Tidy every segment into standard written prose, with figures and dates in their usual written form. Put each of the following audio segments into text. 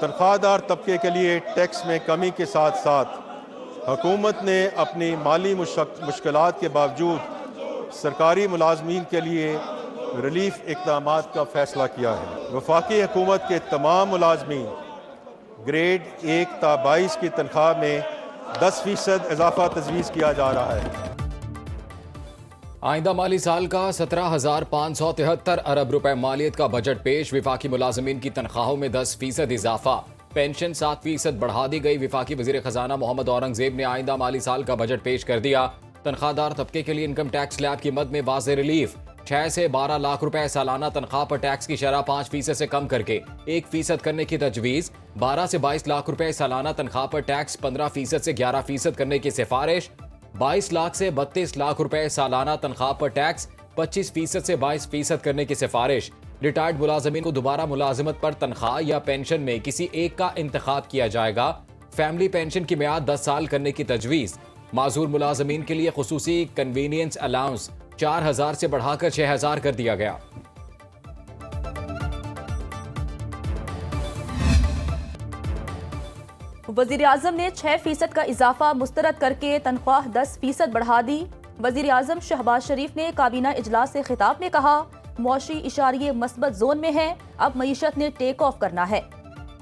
तनख्वाहदार तबके के लिए टैक्स में कमी के साथ साथ हुकूमत ने अपनी माली मुश्किलात के बावजूद सरकारी मुलाजमीन के लिए रिलीफ इक़दामात का फ़ैसला किया है। वफाकी हुकूमत के तमाम मुलाजमीन ग्रेड 1 ता 22 की तनख्वाह में 10% इजाफा तजवीज़ किया जा रहा है। आइंदा माली साल का 17,573 अरब रुपए मालियत का बजट पेश। विफाकी मुलाजमीन की तनख्वाहों में 10% इजाफा। पेंशन 7% बढ़ा दी गई। विफाकी वजीर खजाना मोहम्मद औरंगजेब ने आइंदा माली साल का बजट पेश कर दिया। तनख्वाहदार तबके के लिए इनकम टैक्स स्लैब की मद में वाज़ेह रिलीफ। 6 से 12 लाख रुपए सालाना तनख्वाह पर टैक्स की शरह 5% से कम करके 1% करने की तजवीज़। 12 से 22 लाख रुपए सालाना तनख्वाह पर टैक्स 15% से 11% करने की सिफारिश। 22 लाख से 32 लाख रुपए सालाना तनख्वाह पर टैक्स 25% से 22% करने की सिफारिश। रिटायर्ड मुलाजमीन को दोबारा मुलाजमत पर तनख्वाह या पेंशन में किसी एक का इंतखाब किया जाएगा। फैमिली पेंशन की मियाद 10 साल करने की तजवीज़। माजूर मुलाजमीन के लिए खुसूसी कन्वीनियंस अलाउंस 4,000 से बढ़ाकर 6,000 कर दिया गया। वजीर आजम ने 6% का इजाफा मुस्तरद करके तनख्वाह 10% बढ़ा दी। वजीर आजम शहबाज शरीफ ने काबीना इजलास से खिताब में कहा, मौशी इशारिये मस्बत जोन में है, अब मईशत ने टेक ऑफ करना है।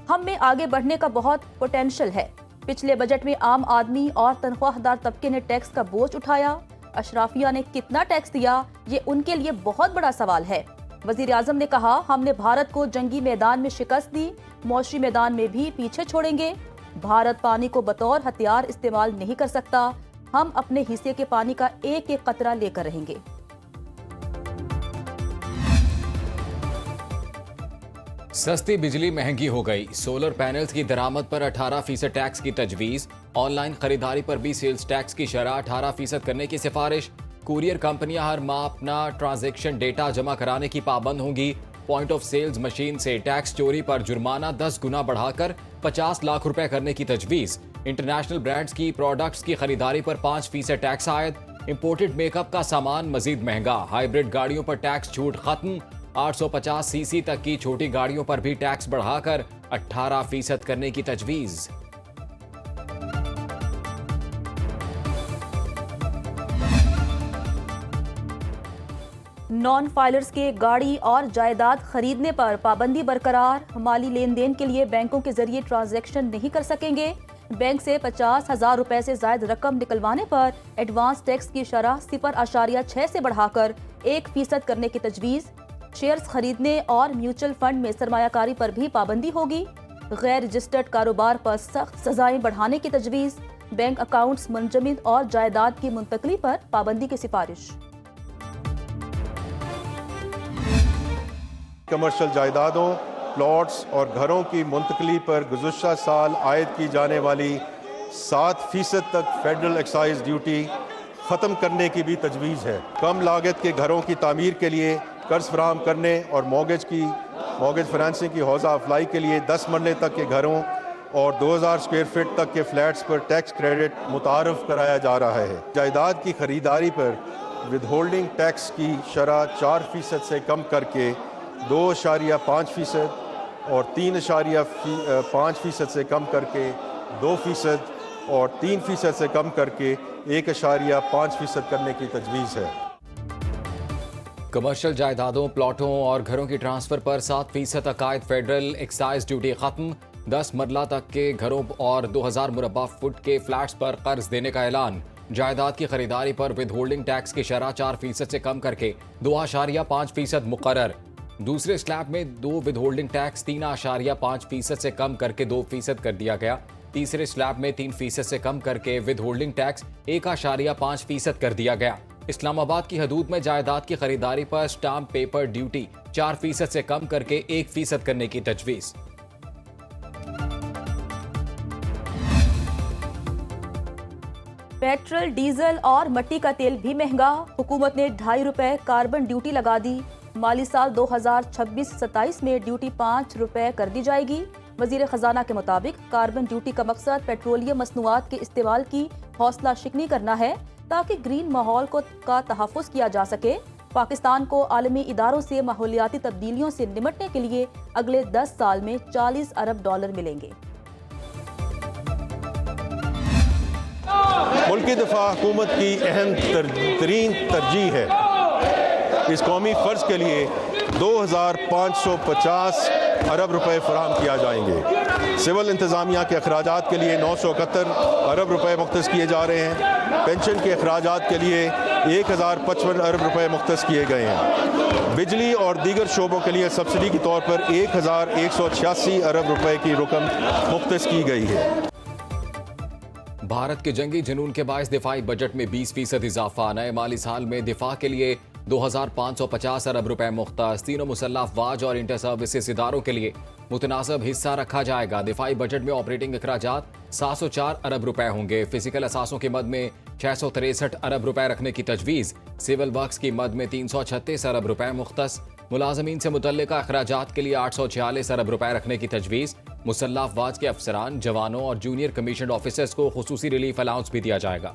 हम में आगे बढ़ने का बहुत पोटेंशियल है। पिछले बजट में आम आदमी और तनख्वाहदार तबके ने टैक्स का बोझ उठाया। अशराफिया ने कितना टैक्स दिया, ये उनके लिए बहुत बड़ा सवाल है। वजीर आजम ने कहा, हमने भारत को जंगी मैदान में शिकस्त दी, मौशी मैदान में भी पीछे छोड़ेंगे। भारत पानी को बतौर हथियार इस्तेमाल नहीं कर सकता। हम अपने हिस्से के पानी का एक एक कतरा लेकर रहेंगे। सस्ती बिजली महंगी हो गई। सोलर पैनल्स की दरामद पर 18% टैक्स की तजवीज़। ऑनलाइन खरीदारी पर भी सेल्स टैक्स की शरह 18% करने की सिफारिश। कुरियर कंपनियां हर माह अपना ट्रांजैक्शन डेटा जमा कराने की पाबंद होंगी। पॉइंट ऑफ सेल्स मशीन से टैक्स चोरी पर जुर्माना 10 गुना बढ़ाकर 50 लाख रुपए करने की तजवीज़। इंटरनेशनल ब्रांड्स की प्रोडक्ट्स की खरीदारी पर 5% टैक्स आयद। इंपोर्टेड मेकअप का सामान मजीद महंगा। हाइब्रिड गाड़ियों पर टैक्स छूट खत्म। 850 सीसी तक की छोटी गाड़ियों पर भी टैक्स बढ़ाकर 18% करने की तजवीज़। नॉन फाइलर्स के गाड़ी और जायदाद खरीदने पर पाबंदी बरकरार। माली लेन देन के लिए बैंकों के जरिए ट्रांजैक्शन नहीं कर सकेंगे। बैंक से 50,000 रुपए से ज्यादा रकम निकलवाने पर एडवांस टैक्स की शरह 0.6 से बढ़ाकर 1% करने की तजवीज़। शेयर्स खरीदने और म्यूचुअल फंड में सरमायाकारी पर भी पाबंदी होगी। गैर रजिस्टर्ड कारोबार पर सख्त सजाएं बढ़ाने की तजवीज़। बैंक अकाउंट्स मुंजमद और जायदाद की मुंतकली पर पाबंदी की सिफारिश। कमर्शियल जायदादों, प्लॉट्स और घरों की मुंतकली पर गुज़श्ता साल आयद की जाने वाली 7% तक फेडरल एक्साइज ड्यूटी ख़त्म करने की भी तजवीज़ है। कम लागत के घरों की तामीर के लिए कर्ज फराहम करने और मॉर्गेज फाइनेंसिंग की हौज़ा अफलाई के लिए 10 मरले तक के घरों और 2000 स्क्वायर फीट तक के फ्लैट्स पर टैक्स क्रेडिट मुतारफ़ कराया जा रहा है। जायदाद की खरीदारी पर विदहोल्डिंग टैक्स की शरह 4% से कम करके 2.5% और 3.5% से कम करके 2% और 3% से कम करके 1.5% करने की तजवीज़ है। कमर्शियल जायदादों, प्लॉटों और घरों की ट्रांसफर पर 7% अकायद फेडरल एक्साइज ड्यूटी खत्म। 10 मरला तक के घरों और 2000 मुरब्बा फुट के फ्लैट्स पर कर्ज देने का ऐलान। जायदाद की खरीदारी पर विदहोल्डिंग टैक्स की शरह 4% से कम करके 2.5% मुकर्रर। दूसरे स्लैब में 2 विदहोल्डिंग टैक्स 3.5% से कम करके 2% कर दिया गया। तीसरे स्लैब में 3% से कम करके विदहोल्डिंग टैक्स 1.5% कर दिया गया। इस्लामाबाद की हदूद में जायदाद की खरीदारी पर स्टाम्प पेपर ड्यूटी 4% से कम करके 1% करने की तजवीज़। पेट्रोल, डीजल और मट्टी का तेल भी महंगा। हुकूमत ने 2.5 रुपए कार्बन ड्यूटी लगा दी। माली साल 2026-27 में ड्यूटी 5 रुपए कर दी जाएगी। वजीर खजाना के मुताबिक कार्बन ड्यूटी का मकसद पेट्रोलियम मसनूआत के इस्तेमाल की हौसला शिकनी करना है ताकि ग्रीन माहौल का तहफ़्फ़ुज़ किया जा सके। पाकिस्तान को आलमी इदारों से माहौलियाती तब्दीलियों से निपटने के लिए अगले 10 साल में $40 अरब मिलेंगे। मुल्की दफा हुकूमत की अहम तरीन तरजीह है। इस कौमी फ़र्ज के लिए 2550 अरब रुपए फराहम किया जाएंगे। सिविल इंतज़ामिया के अखराजात के लिए 971 अरब रुपए मुख्तस किए जा रहे हैं। पेंशन के अखराजात के लिए 1055 अरब रुपए मुख्तस किए गए हैं। बिजली और दीगर शोबों के लिए सब्सिडी के तौर पर 1186 अरब रुपए की रकम मुख्तस की गई है। भारत के जंगी जुनून के बायस दिफाई बजट में 20% इजाफा। नए माली साल में दिफा के लिए 2550 अरब रुपए मुख्तस। तीनों मुसल्लह अफवाज और इंटर सर्विसेज इदारों के लिए मुतनासिब हिस्सा रखा जाएगा। दिफाई बजट में ऑपरेटिंग अखराजात 704 अरब रुपए होंगे। फिजिकल असासों की मद में 663 अरब रुपए रखने की तजवीज़। सिविल वर्क्स की मद में 336 अरब रुपए मुख्तस। मुलाजमीन से मुतल्लिका अखराजात के लिए 846 अरब रुपए रखने की तजवीज़। मुसल्लह अफवाज के अफसरान, जवानों और जूनियर कमीशन ऑफिसर्स को खुसूसी रिलीफ अलाउंस भी दिया जाएगा।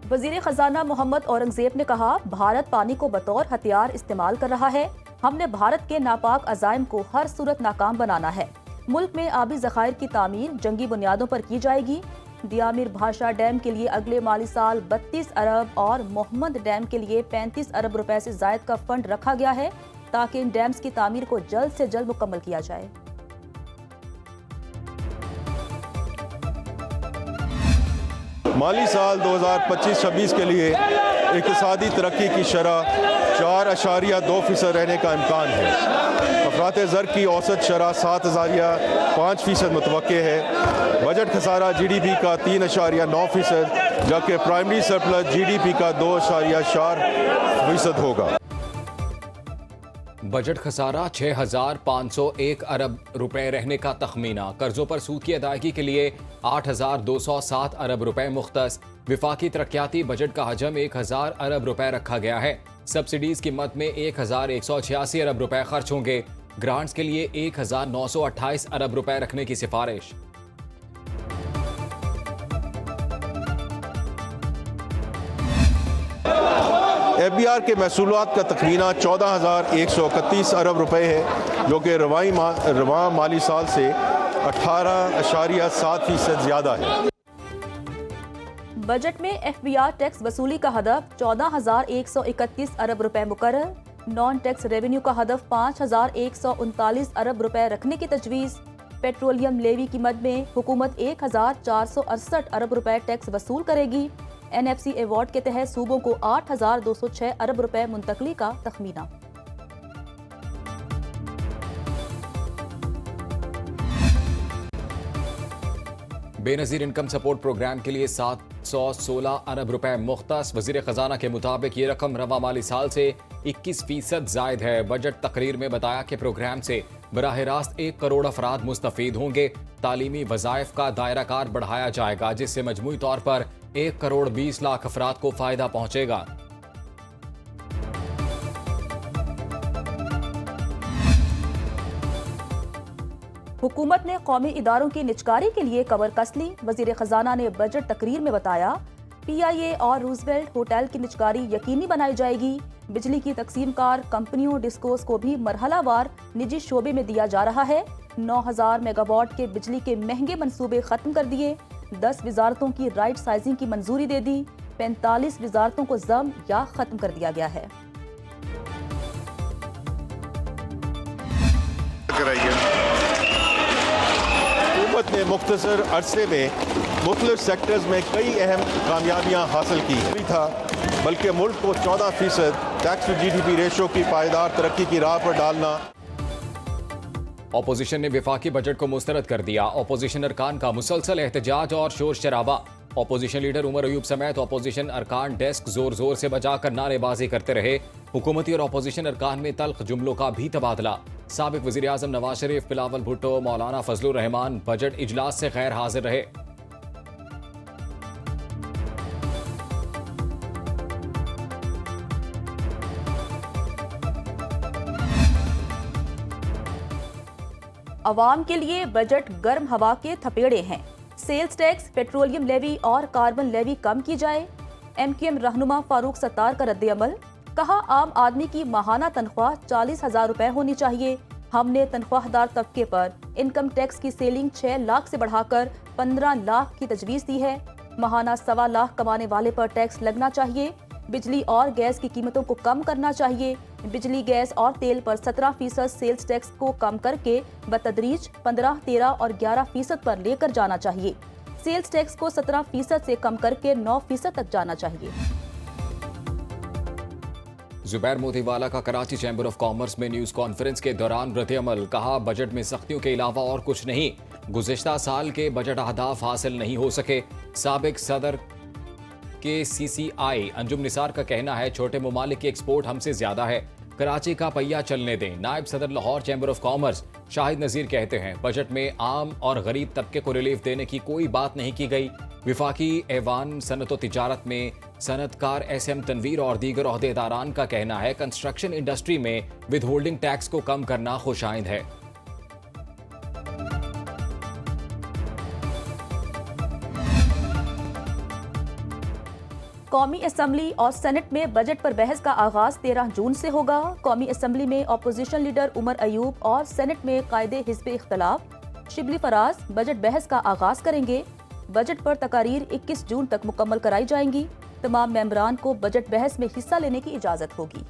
वजीर खजाना मोहम्मद औरंगजेब ने कहा, भारत पानी को बतौर हथियार इस्तेमाल कर रहा है। हमने भारत के नापाक अज़ाइम को हर सूरत नाकाम बनाना है। मुल्क में आबी ज़खायर की तामीर जंगी बुनियादों पर की जाएगी। दियामिर भाषा डैम के लिए अगले माली साल 32 अरब और मोहम्मद डैम के लिए 35 अरब रुपए से जायद का फंड रखा गया है ताकि इन डैम्स की तामीर को जल्द से जल्द मुकम्मल किया जाए। माली साल 2025-26 के लिए इक़्तिसादी तरक्की की शरह 4.2% रहने का इम्कान है। अफरात ज़र की औसत शरह 7.5% मुतवक्के है। बजट खसारा GDP का 3.9%, जबकि प्राइमरी सरप्लस GDP का 2.4% होगा। बजट खसारा 6,501 अरब रुपए रहने का तखमीना। कर्जों पर सूद की अदायगी के लिए 8,207 अरब रुपए मुख्तस। विफाकी तरक्याती बजट का हजम 1,000 अरब रुपए रखा गया है। सब्सिडीज की मद में 1,186 अरब रुपए खर्च होंगे। ग्रांट्स के लिए 1,928 अरब रुपए रखने की सिफारिश। FBR के महसूलात का तखमीना 14,131 अरब रुपए है, जो कि रवां माली साल से 18.7% ज़्यादा है। बजट में FBR टैक्स वसूली का हदफ 14,131 अरब रुपए मुकर्रर। नॉन टैक्स रेवेन्यू का हदफ 5,139 अरब रुपए रखने की तजवीज़। पेट्रोलियम लेवी की मद में हुकूमत 1,468 अरब रुपए टैक्स वसूल करेगी। NFC अवार्ड के तहत सूबों को 8,206 अरब रुपए मुंतकली का तखमीना। बेनजीर इनकम सपोर्ट प्रोग्राम के लिए 716 अरब रुपए मुख्तस। वजीर खजाना के मुताबिक ये रकम रवा माली साल से 21% जायद है। बजट तकरीर में बताया कि प्रोग्राम से बराह रास्त 1 करोड़ अफराद मुस्तफीद होंगे। तालीमी वज़ाइफ का दायरा कार बढ़ाया जाएगा, जिससे मजमूई तौर पर 1 करोड़ 20 लाख अफराद को फायदा पहुंचेगा। हुकूमत ने कौमी इदारों की निजकारी के लिए कमर कस ली। वजीर खजाना ने बजट तकरीर में बताया, PIA और रूजवेल्ट होटल की निजकारी यकीनी बनाई जाएगी। बिजली की तकसीम कार कंपनियों डिस्कोस को भी मरहलावार निजी शोबे में दिया जा रहा है। 9,000 मेगावाट के बिजली के महंगे मंसूबे खत्म कर दिए। 10 वजारतों की राइट साइजिंग की मंजूरी दे दी। 45 वजारतों को जम या खत्म कर दिया गया है। हुकूमत ने मुख्तसर अरसे में मुख्तलिफ सेक्टर्स में कई अहम कामयाबियाँ हासिल की है था, बल्कि मुल्क को 14% टैक्स टू GDP रेशो की पायदार तरक्की की राह पर डालना। ऑपोजिशन ने विफाकी बजट को मुस्तरद कर दिया। ऑपोजिशन अरकान का मुसलसल एहतजाज और शोर शराबा। ऑपोजिशन लीडर उमर अयूब समेत ऑपोजिशन अरकान डेस्क जोर जोर से बजाकर नारेबाजी करते रहे। हुकूमती और ऑपोजिशन अरकान में तल्ख जुमलों का भी तबादला। साबिक वज़ीर आज़म नवाज शरीफ, बिलावल भुट्टो, मौलाना फजलुर रहमान बजट इजलास से गैर हाजिर रहे। अवाम के लिए बजट गर्म हवा के थपेड़े हैं। सेल्स टैक्स, पेट्रोलियम लेवी और कार्बन लेवी कम की जाए। MQM रहनुमा फारूक सत्तार का रद्द-ए-अमल। कहा, आम आदमी की माहाना तनख्वाह 40,000 रुपए होनी चाहिए। हमने तनख्वाहदार तबके पर इनकम टैक्स की सेलिंग 6 लाख से बढ़ाकर 15 लाख की तजवीज़ दी है। माहाना 1.25 लाख कमाने वाले पर टैक्स लगना चाहिए। बिजली और गैस की कीमतों को कम करना चाहिए। बिजली, गैस और तेल पर 17% सेल्स टैक्स को कम करके बतदरीज 15, 13 और 11% पर लेकर जाना चाहिए। सेल्स टैक्स को 17% से कम करके 9% तक जाना चाहिए। जुबैर मोतीवाला का कराची चैम्बर ऑफ कॉमर्स में न्यूज कॉन्फ्रेंस के दौरान रद्द-ए-अमल। कहा, बजट में सख्तियों के अलावा और कुछ नहीं। गुज़िश्ता साल के बजट अहदाफ हासिल नहीं हो सके। साबिक सदर के CCI अंजुम निसार का कहना है, छोटे ममालिक की एक्सपोर्ट हमसे ज्यादा है, कराची का पहिया चलने दें। नायब सदर Lahore chamber of commerce Shahid Nazir कहते हैं, बजट में आम और गरीब तबके को रिलीफ देने की कोई बात नहीं की गई। विफाकी ऐवान सनत व तिजारत में सनतकार SM तनवीर और दीगर ओहदेदारान का कहना है, कंस्ट्रक्शन इंडस्ट्री में विद होल्डिंग टैक्स को कम करना खुशाइंद है। कौमी असम्बली और सेनेट में बजट पर बहस का आगाज 13 जून से होगा। कौमी असम्बली में अपोजिशन लीडर उमर अयूब और सेनेट में कायदे हिज़्ब इख्तलाफ शिबली फराज बजट बहस का आगाज करेंगे। बजट पर तकारीर 21 जून तक मुकम्मल कराई जाएंगी। तमाम मेंबरान को बजट बहस में हिस्सा लेने की इजाजत होगी।